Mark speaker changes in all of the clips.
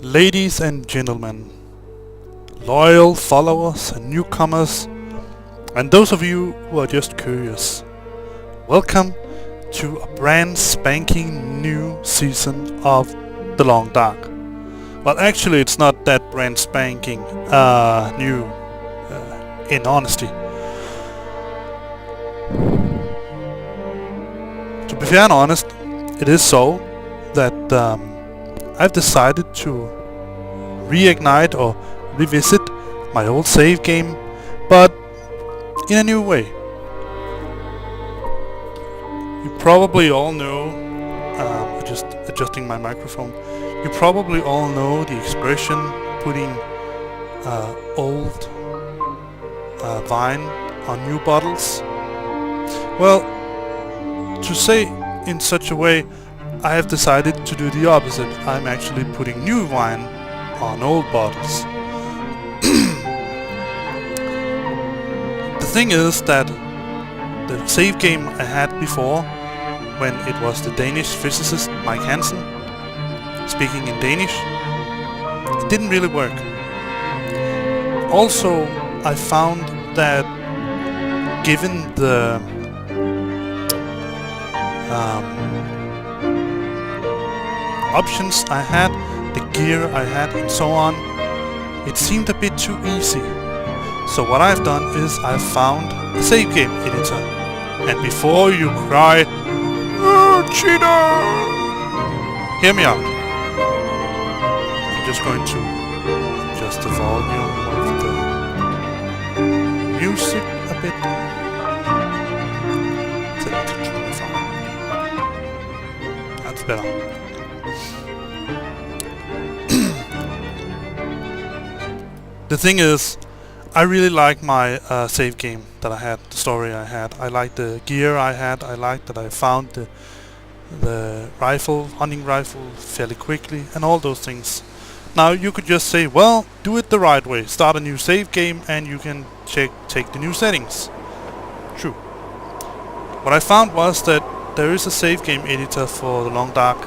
Speaker 1: Ladies and gentlemen, loyal followers and newcomers, and those of you who are just curious, welcome to a brand spanking new season of The Long Dark. Well, actually it's not that brand spanking new, in honesty. To be fair and honest, it is so that I've decided to reignite or revisit my old save game, but in a new way. You probably all know, just adjusting my microphone, you probably all know the expression putting old wine on new bottles. Well, to say in such a way, I have decided to do the opposite. I'm actually putting new wine on old bottles. The thing is that the save game I had before, when it was the Danish physicist Mike Hansen speaking in Danish, it didn't really work. Also, I found that given the options I had, the gear I had and so on, it seemed a bit too easy. So what I've done is I've found a save game editor. And before you cry, "Oh, cheater!" hear me out. I'm just going to adjust the volume of the music a bit. Set it to 25. That's better. The thing is, I really like my save game that I had, the story I had. I like the gear I had. I like that I found the rifle, hunting rifle, fairly quickly, and all those things. Now you could just say, well, do it the right way. Start a new save game and you can take the new settings. True. What I found was that there is a save game editor for The Long Dark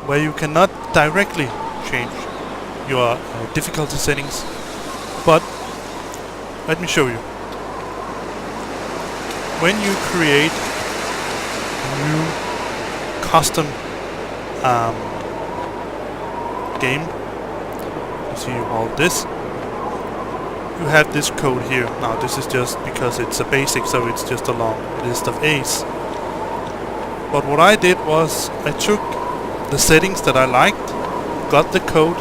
Speaker 1: where you cannot directly change your difficulty settings. But let me show you. When you create a new custom game, you see all this, you have this code here. Now this is just because it's a basic, so it's just a long list of A's. But what I did was I took the settings that I liked, got the code,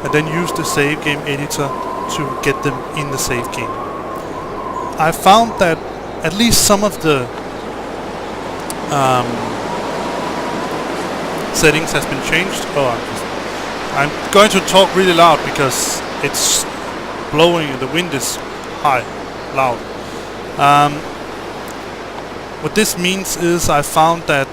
Speaker 1: and then used the save game editor to get them in the save game. I found that at least some of the settings has been changed. Oh, I'm going to talk really loud because it's blowing, the wind is loud. What this means is I found that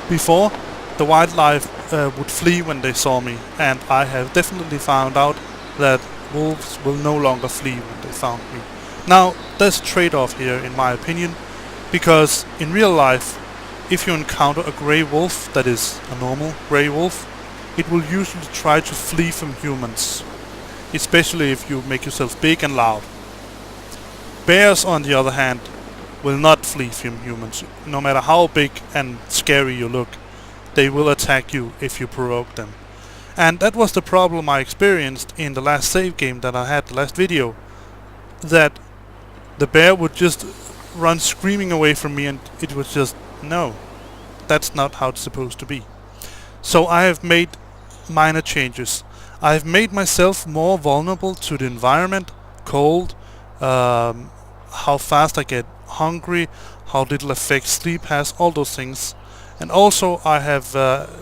Speaker 1: before the wildlife would flee when they saw me, and I have definitely found out that wolves will no longer flee when they found me. Now, there's a trade-off here in my opinion, because in real life, if you encounter a grey wolf that is a normal grey wolf, it will usually try to flee from humans, especially if you make yourself big and loud. Bears, on the other hand, will not flee from humans. No matter how big and scary you look, they will attack you if you provoke them. And that was the problem I experienced in the last save game that I had, the last video, that the bear would just run screaming away from me, and it was just, no, that's not how it's supposed to be. So I have made minor changes. I have made myself more vulnerable to the environment, cold, how fast I get hungry, how little effect sleep has, all those things. And also I have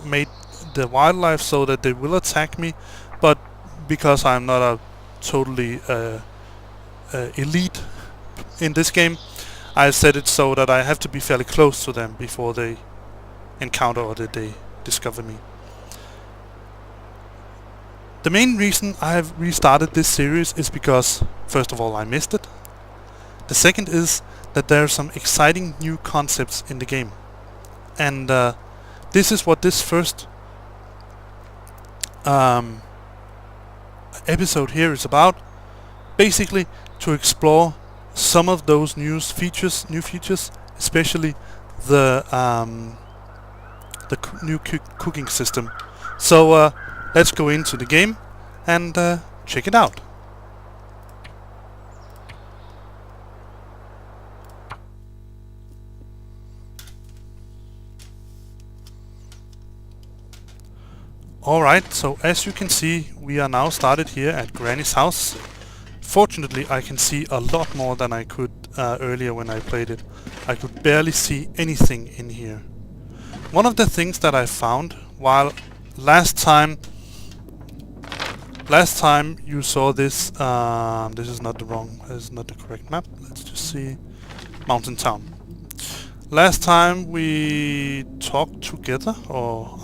Speaker 1: made the wildlife so that they will attack me, but because I'm not a totally elite in this game, I've set it so that I have to be fairly close to them before they encounter or that they discover me. The main reason I have restarted this series is because, first of all, I missed it. The second is that there are some exciting new concepts in the game, and this is what this first episode here is about. Basically, to explore some of those new features, especially the new cooking system. So let's go into the game and check it out. Alright, so as you can see, we are now started here at Granny's house. Fortunately, I can see a lot more than I could earlier when I played it. I could barely see anything in here. One of the things that I found while last time you saw this, this is not the correct map. Let's just see Mountain Town. Last time we talked together, or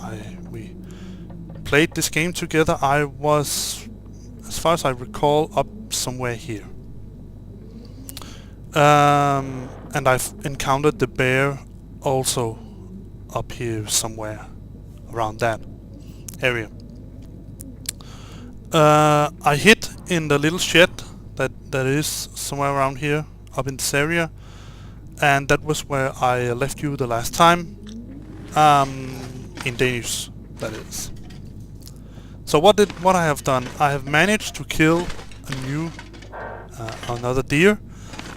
Speaker 1: we played this game together, I was, as far as I recall, up somewhere here. And I've encountered the bear also up here somewhere around that area. I hid in the little shed that is somewhere around here, up in this area, and that was where I left you the last time, in Danish, that is. So what I have done, I have managed to kill another deer.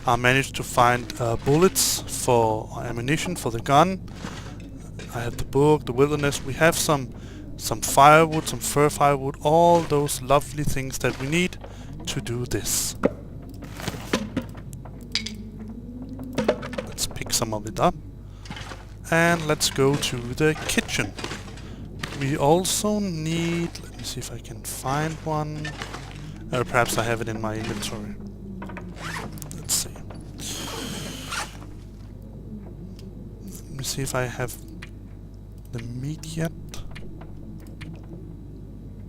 Speaker 1: I managed to find bullets for ammunition for the gun. I have the book, the wilderness. We have some firewood, some fir firewood, all those lovely things that we need to do this. Let's pick some of it up. And let's go to the kitchen. We also need, let me see if I can find one. Or perhaps I have it in my inventory. Let's see. Let me see if I have the meat yet.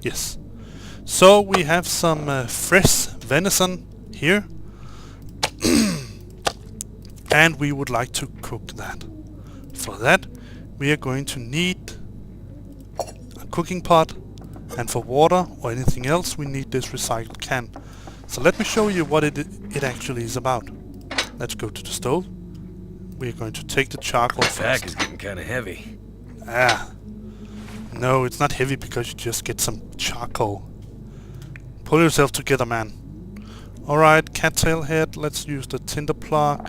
Speaker 1: Yes. So we have some fresh venison here. And we would like to cook that. For that, we are going to need a cooking pot, and for water or anything else we need this recycled can. So let me show you what it actually is about. Let's go to the stove. We're going to take the charcoal first.
Speaker 2: The pack is getting kind of heavy.
Speaker 1: Ah. No, it's not heavy because you just get some charcoal. Pull yourself together, man. Alright, cattail head. Let's use the tinder plug.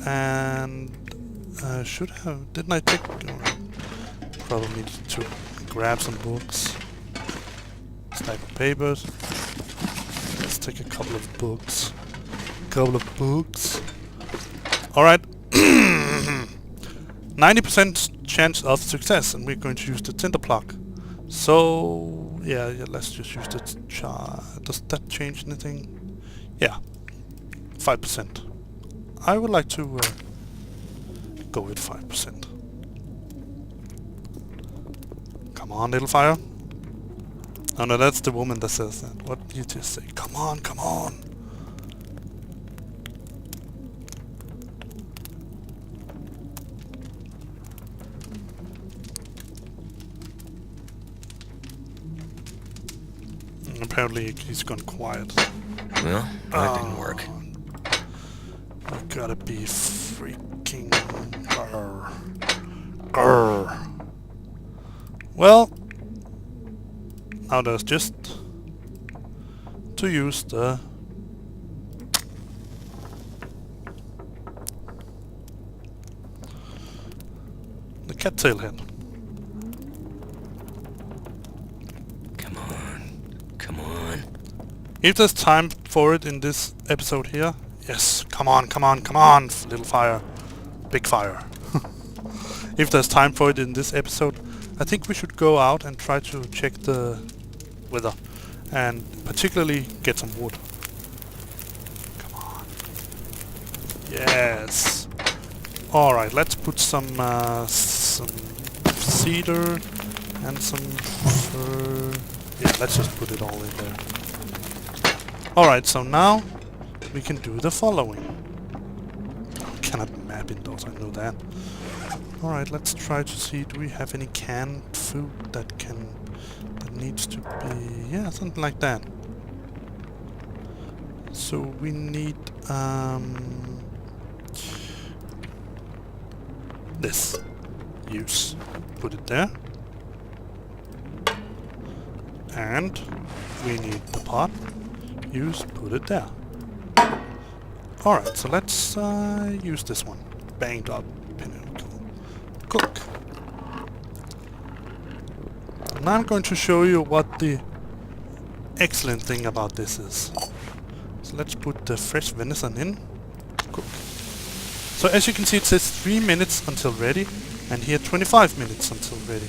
Speaker 1: And should have... Didn't I take... Probably needed to grab some books. Stack of papers. Let's take a couple of books. Alright. 90% chance of success, and we're going to use the tinder plug. So yeah, let's just use the does that change anything? Yeah, 5%. I would like to go with 5%. Come on, little fire. Oh no, that's the woman that says that. What did you just say? Come on, come on. Apparently he's gone quiet.
Speaker 2: Well, that didn't work.
Speaker 1: I gotta be freaking... Grr. Well, now there's just to use the cattail head.
Speaker 2: Come on.
Speaker 1: If there's time for it in this episode here, yes, come on, little fire, big fire. If there's time for it in this episode, I think we should go out and try to check the weather, and particularly get some wood. Come on. Yes. All right, let's put some cedar and some fir. Yeah, let's just put it all in there. All right, so now we can do the following. I cannot map indoors, I know that. Alright, let's try to see, do we have any canned food that needs to be... yeah, something like that. So we need this. Use. Put it there. And we need the pot. Use. Put it there. Alright, so let's use this one. Banged up pinnacle. Cook. Now I'm going to show you what the excellent thing about this is. So let's put the fresh venison in. Cook. So as you can see, it says 3 minutes until ready, and here 25 minutes until ready.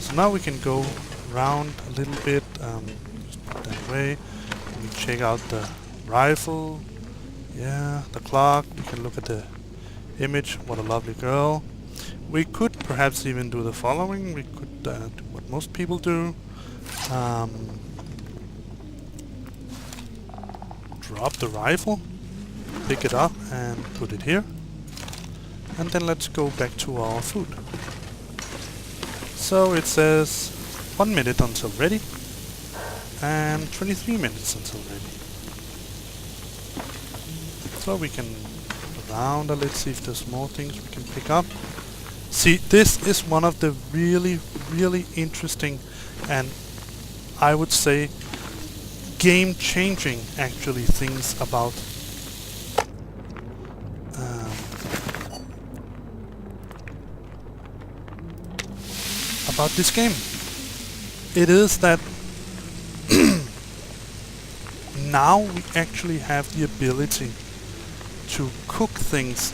Speaker 1: So now we can go around a little bit, just put that away. We can check out the rifle. Yeah, the clock. We can look at the image. What a lovely girl. We could perhaps even do the following. We could do what most people do. Drop the rifle, pick it up and put it here. And then let's go back to our food. So it says 1 minute until ready and 23 minutes until ready. So we can around a little, see if there's more things we can pick up. See, this is one of the really interesting and I would say game-changing actually things about this game. It is that now we actually have the ability to cook things.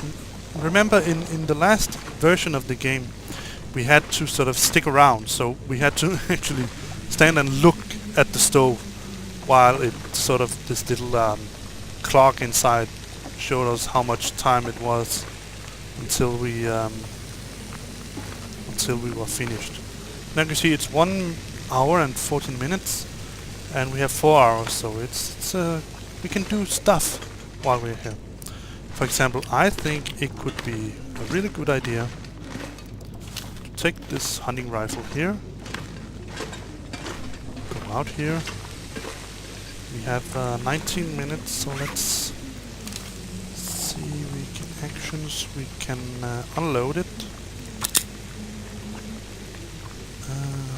Speaker 1: Remember in the last version of the game we had to sort of stick around, so we had to actually stand and look at the stove while it sort of, this little clock inside showed us how much time it was until we were finished. Now you can see it's 1 hour and 14 minutes and we have 4 hours, so it's we can do stuff while we're here. For example, I think it could be a really good idea to take this hunting rifle here, go out here. We have 19 minutes, so let's see. We can actions. We can unload it.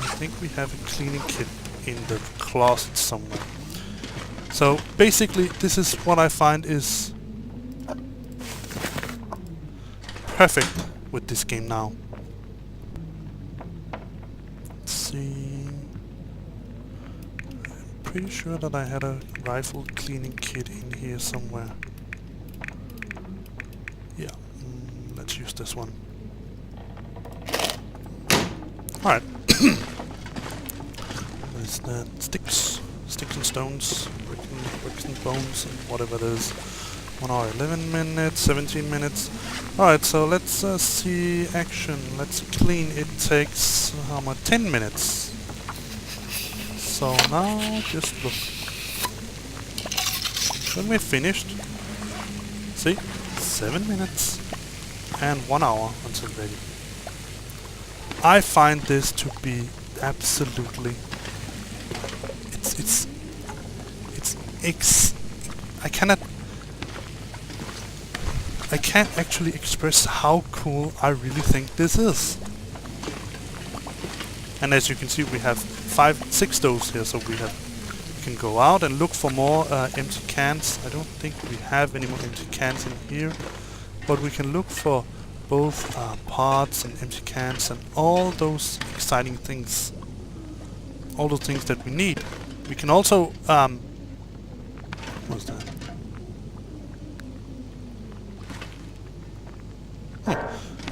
Speaker 1: I think we have a cleaning kit in the closet somewhere. So basically, this is what I find is perfect with this game now. Let's see. I'm pretty sure that I had a rifle cleaning kit in here somewhere. Yeah, let's use this one. Alright. There's the sticks and stones, bricks and bones, and whatever it is. 1 hour, 11 minutes, 17 minutes. Alright, so let's see action. Let's clean. It takes, how much? 10 minutes. So now, just look. When we're finished, see? 7 minutes and 1 hour until ready. I find this to be absolutely... I can't actually express how cool I really think this is. And as you can see, we have 6 stoves here, so we can go out and look for more empty cans. I don't think we have any more empty cans in here, but we can look for both pots and empty cans and all those exciting things, all those things that we need. We can also what's that?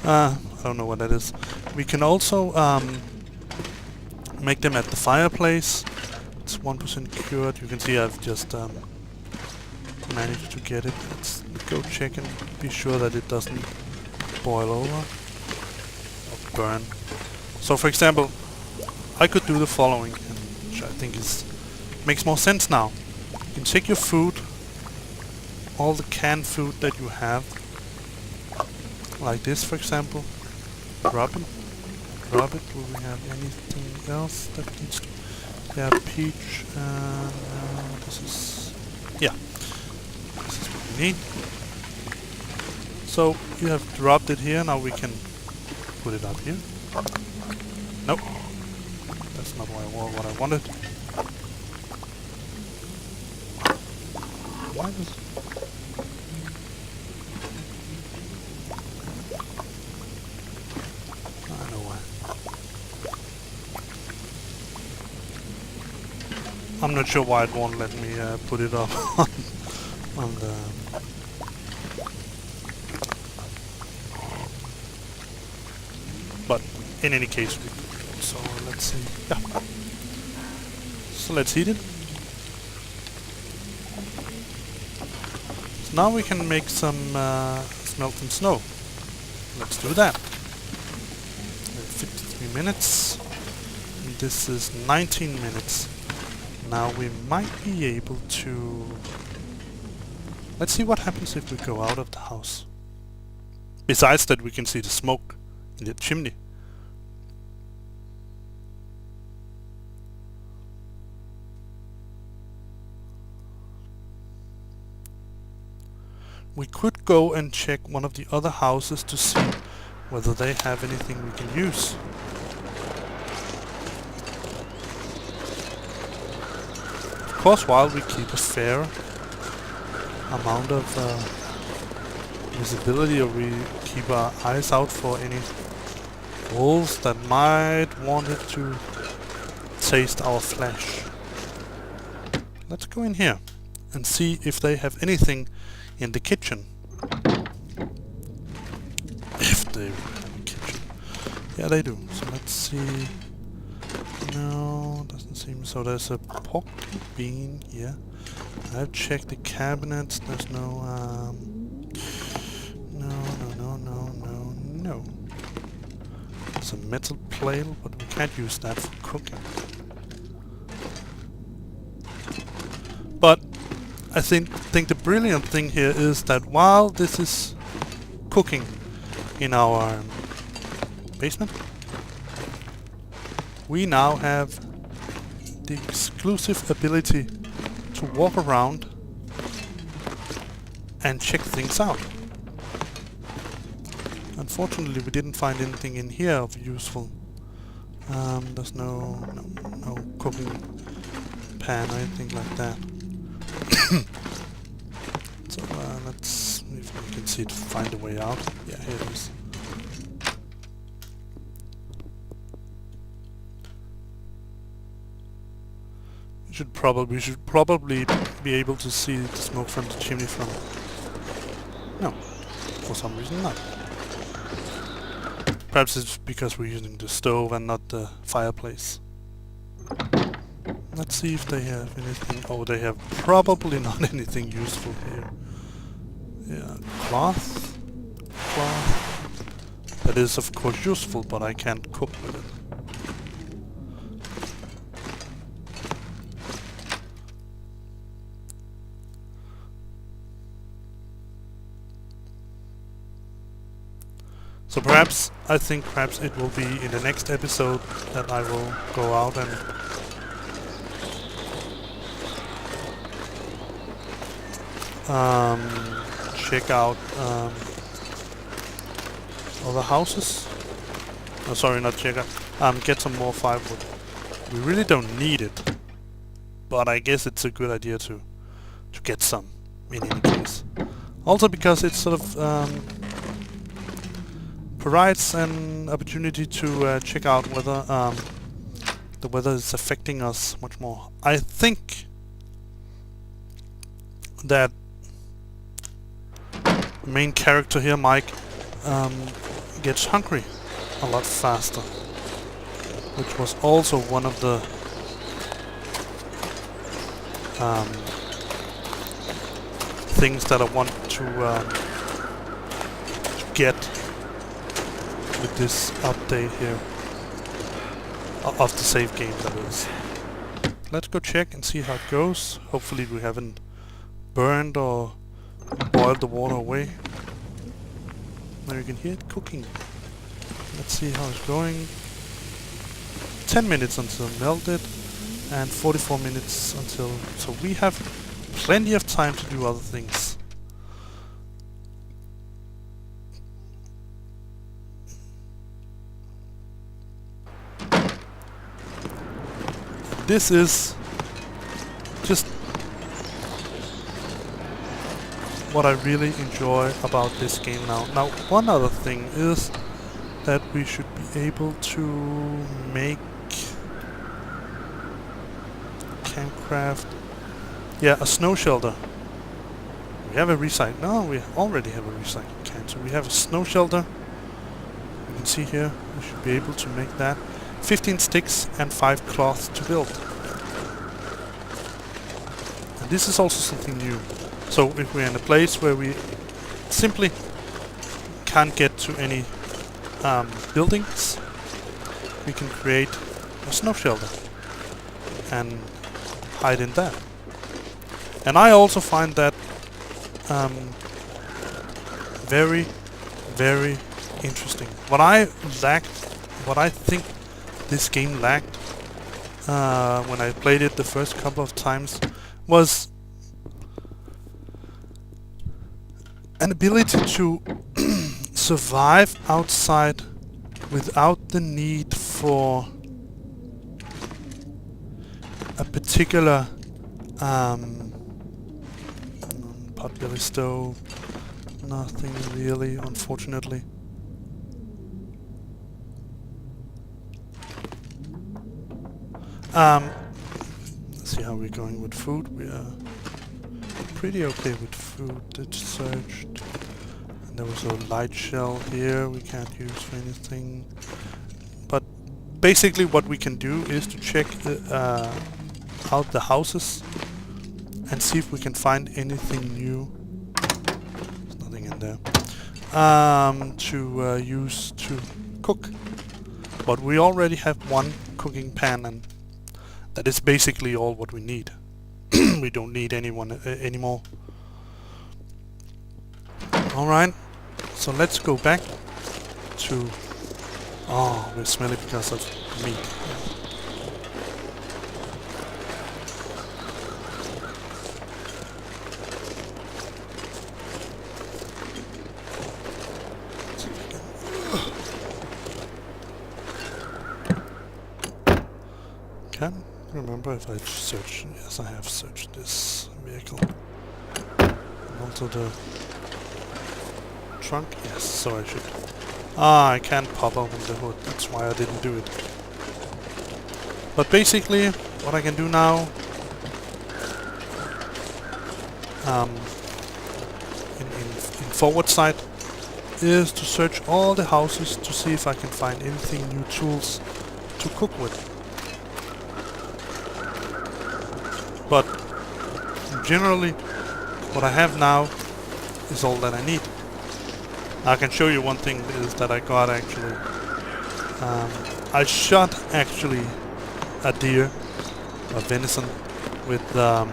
Speaker 1: I don't know what that is. We can also make them at the fireplace. It's 1% cured. You can see I've just managed to get it. Let's go check and be sure that it doesn't boil over or burn. So for example, I could do the following, which I think makes more sense now. You can take your food, all the canned food that you have, like this for example, drop it. Do we have anything else that needs to... Yeah, peach, this is... Yeah. need. So you have dropped it here, now we can put it up here. Nope. That's not what I wanted. Why does... I know why. I'm not sure why it won't let me put it up on the... But in any case, so let's see. Yeah. So let's heat it. So now we can make some smelt some snow. Let's do that. 53 minutes. And this is 19 minutes. Now we might be able to... Let's see what happens if we go out of the house. Besides that, we can see the smoke in the chimney. We could go and check one of the other houses to see whether they have anything we can use. Of course, while we keep a fair amount of visibility, or we keep our eyes out for any wolves that might want it to taste our flesh. Let's go in here and see if they have anything in the kitchen. If they have a kitchen. Yeah, they do. So let's see. No, doesn't seem so. There's a pork bean here. I've checked the cabinets. There's no, no. It's a metal plate, but we can't use that for cooking. But I think the brilliant thing here is that while this is cooking in our basement, we now have the exclusive ability to walk around and check things out. Unfortunately, we didn't find anything in here of useful. There's no cooking pan or anything like that. So let's see if we can see to find a way out. Yeah, here it is. We should probably be able to see the smoke from the chimney from... No, for some reason not. Perhaps it's because we're using the stove and not the fireplace. Let's see if they have anything. Oh, they have probably not anything useful here. Yeah, cloth. That is of course useful, but I can't cook with it. So perhaps it will be in the next episode that I will go out and check out other houses. Oh, sorry, not check out. Get some more firewood. We really don't need it, but I guess it's a good idea to get some in any case. Also because it sort of provides an opportunity to check out whether the weather is affecting us much more. I think that the main character here, Mike, gets hungry a lot faster, which was also one of the things that I want to get with this update here of the save game, that is. Let's go check and see how it goes. Hopefully we haven't burned or boiled the water away. Now you can hear it cooking. Let's see how it's going. 10 minutes until melted and 44 minutes until... So we have plenty of time to do other things. this is just what I really enjoy about this game now. Now, one other thing is that we should be able to make campcraft. Yeah, a snow shelter. We have a recycle. No, we already have a recycling can. So we have a snow shelter. You can see here. We should be able to make that. 15 sticks and 5 cloths to build. And this is also something new. So if we're in a place where we simply can't get to any buildings, we can create a snow shelter and hide in that. And I also find that very, very interesting. What I think this game lacked when I played it the first couple of times was an ability to survive outside without the need for a particular potbelly stove. Nothing really, unfortunately. Let's see how we're going with food. We are pretty okay with food. It searched. And there was a light shell here we can't use for anything. But basically what we can do is to check out the houses and see if we can find anything new. There's nothing in there. To use to cook. But we already have one cooking pan, and that is basically all what we need. We don't need anyone anymore. Alright, so let's go back to... Oh, we're smelly because of meat. Can't remember if I searched. Yes, I have searched this vehicle. And also the trunk. Yes, so I should. Ah, I can't pop open the hood. That's why I didn't do it. But basically, what I can do now, in forward side, is to search all the houses to see if I can find anything new tools to cook with. But generally, what I have now is all that I need. I can show you one thing is that I got actually. I shot actually a deer, a venison, with the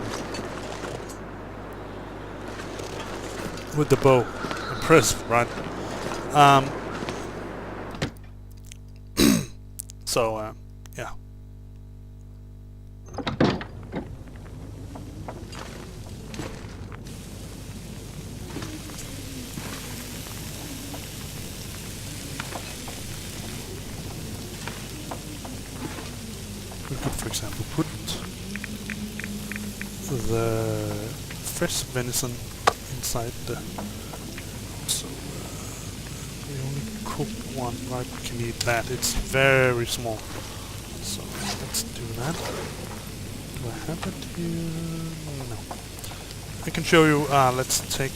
Speaker 1: bow. Impressive, right? So yeah. We could, for example, put the fresh venison inside the... So we only cooked one, right? We can eat that. It's very small. So let's do that. Do I have it here? No. I can show you. Let's take.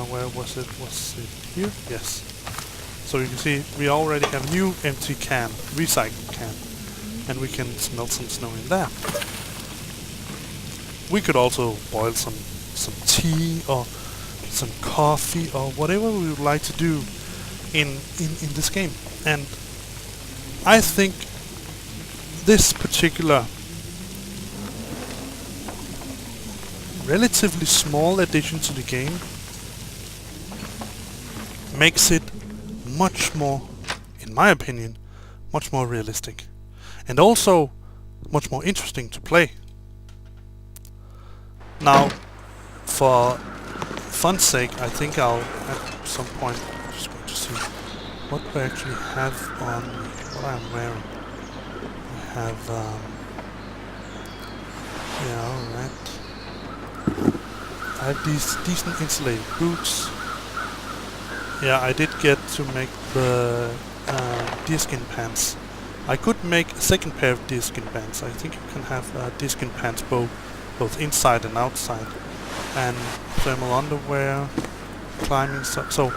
Speaker 1: Where was it? Was it here? Yes. So you can see we already have a new empty can, recycled can. And we can melt some snow in there. We could also boil some tea or some coffee or whatever we would like to do in this game. And I think this particular relatively small addition to the game makes it much more, in my opinion, much more realistic. And also much more interesting to play. Now, for fun's sake, I think I'll at some point just going to see what we actually have on what I'm wearing. I have have these decent insulated boots. Yeah, I did get to make the deerskin pants. I could make a second pair of deerskin pants. I think you can have deerskin pants both inside and outside. And thermal underwear, climbing stuff. So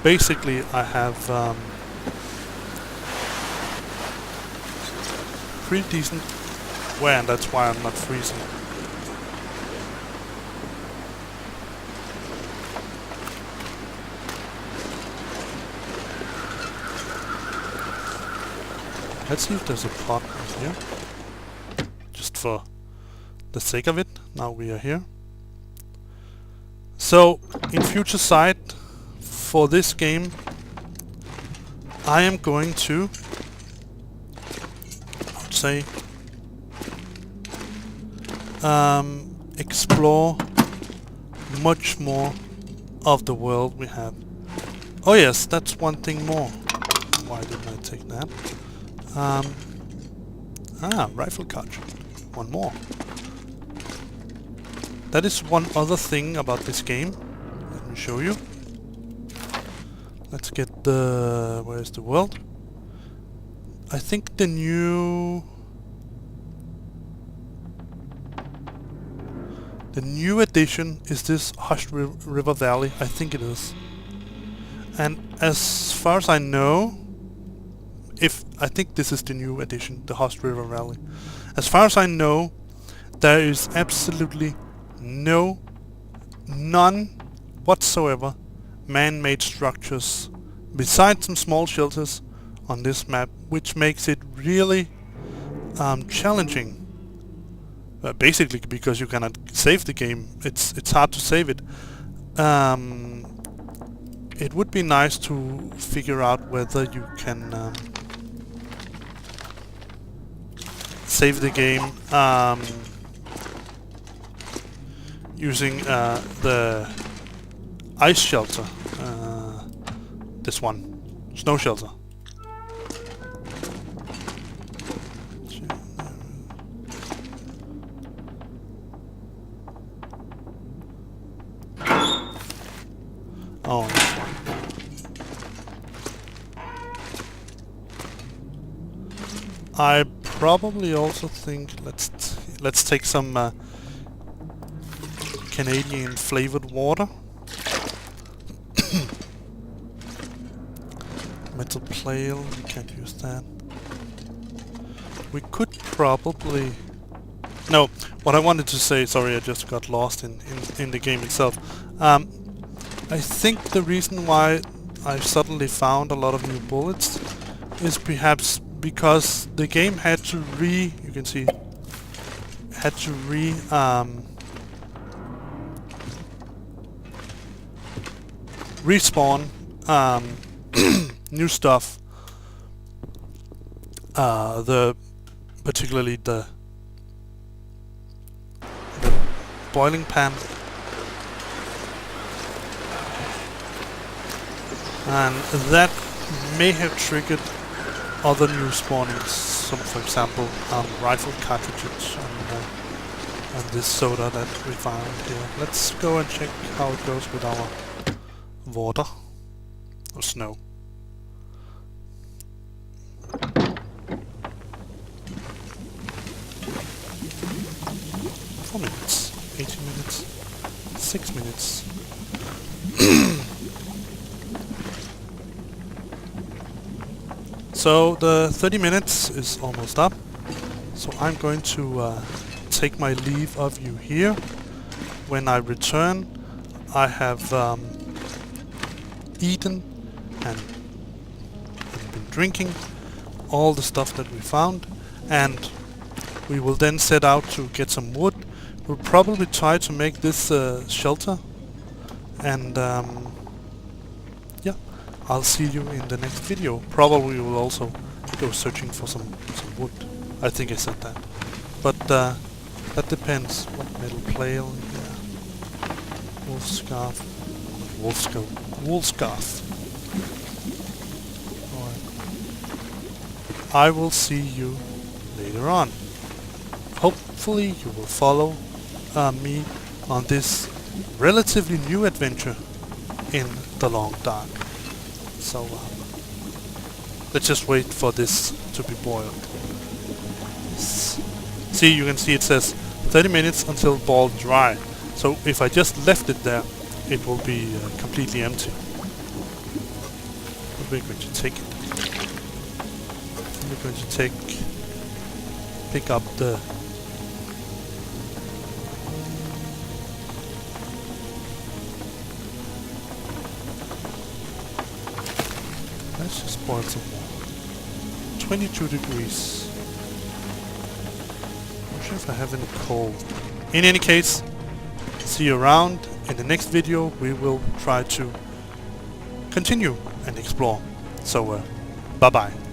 Speaker 1: basically I have pretty decent wear, and that's why I'm not freezing. Let's see if there's a pot in here. Just for the sake of it, now we are here. So, in future sight, for this game, I am going to, I would say, explore much more of the world we have. Oh yes, that's one thing more. Why didn't I take that? Rifle cartridge. One more. That is one other thing about this game. Let me show you. Let's get the... where's the world? I think the new addition is this Hushed River Valley. I think it is. And as far as I know, I think this is the new edition, the Hushed River Valley. As far as I know, there is absolutely none whatsoever man-made structures besides some small shelters on this map, which makes it really challenging. Basically, because you cannot save the game, it's hard to save it. It would be nice to figure out whether you can save the game using the ice shelter. This one, snow shelter. Oh, this one. I probably also think let's take some Canadian flavored water. Metal pail, we can't use that. We could probably... No, what I wanted to say, sorry, I just got lost in the game itself. I think the reason why I've suddenly found a lot of new bullets is perhaps because the game had to respawn new stuff. Particularly the boiling pan. And that may have triggered other new spawnings, some, for example, rifle cartridges and this soda that we found here. Let's go and check how it goes with our water or snow. Four minutes, 18 minutes, 6 minutes. So the 30 minutes is almost up, so I'm going to take my leave of you here. When I return, I have eaten and been drinking all the stuff that we found, and we will then set out to get some wood. We'll probably try to make this shelter, and yeah, I'll see you in the next video. Probably we will also go searching for some wood. I think I said that. But that depends. What metal pail? Yeah. Wolf scarf. Wolf scarf. Alright. I will see you later on. Hopefully you will follow me on this relatively new adventure in the long dark. So let's just wait for this to be boiled. See, you can see it says 30 minutes until boiled dry. So if I just left it there, it will be completely empty. We're going to take it. We're going to pick up the let's just boil some more. 22 degrees. Not sure if I have any coal. In any case, see you around. In the next video we will try to continue and explore. So bye bye.